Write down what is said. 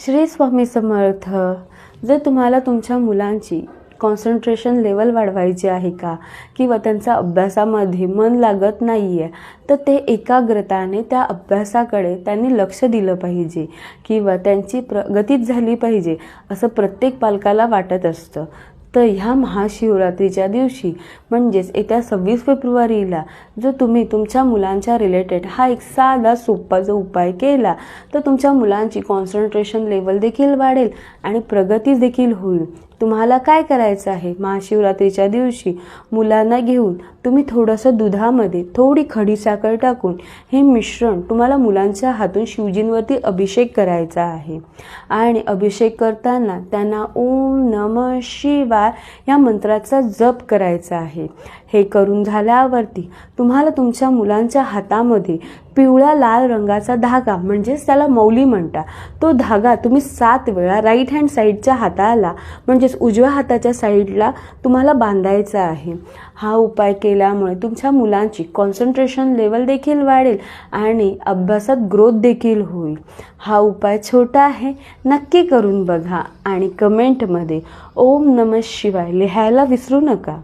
श्री स्वामी समर्थ. जर तुम्हाला तुमच्या मुलांची कॉन्सन्ट्रेशन लेवल वाढवायची आहे का, किंवा त्यांचा अभ्यासामध्ये मन लागत नाही आहे, तर ते एकाग्रताने त्या अभ्यासाकडे त्यांनी लक्ष दिलं पाहिजे किंवा त्यांची प्रगतीच झाली पाहिजे असं प्रत्येक पालकाला वाटत असतं. तर ह्या महाशिवरात्रीच्या दिवशी म्हणजेच येत्या 26 फेब्रुवारीला जर तुम्ही तुमच्या मुलांच्या रिलेटेड हा एक साधा सोपा जो उपाय केला तर तुमच्या मुलांची कॉन्सन्ट्रेशन लेवल देखील वाढेल आणि प्रगती देखील होईल. तुम्हाला काय करायचं आहे, महाशिवरात्रीच्या दिवशी मुलांना घेऊन तुम्ही थोडंसं दुधामध्ये थोडी खडीसाखर टाकून हे मिश्रण तुम्हाला मुलांच्या हातून शिवजींवरती अभिषेक करायचा आहे. आणि अभिषेक करताना त्यांना ओम नमः शिवाय या मंत्राचा जप करायचा आहे. हे करून झाल्यावरती तुम्हाला तुमच्या मुलांच्या हातामध्ये पिवळ्या लाल रंगाचा धागा म्हणजेच त्याला मौली म्हणतात, तो धागा तुम्ही 7 वेळा राईट हँड साईडच्या हाताला म्हणजेच उजव्या हाताच्या साईडला तुम्हाला बांधायचा आहे. हा उपाय केल्यामुळे तुमच्या मुलांची कॉन्सन्ट्रेशन लेवल देखील वाढेल आणि अभ्यासात ग्रोथ देखील होईल. हा उपाय छोटा आहे, नक्की करून बघा आणि कमेंटमध्ये ओम नमः शिवाय लिहायला विसरू नका.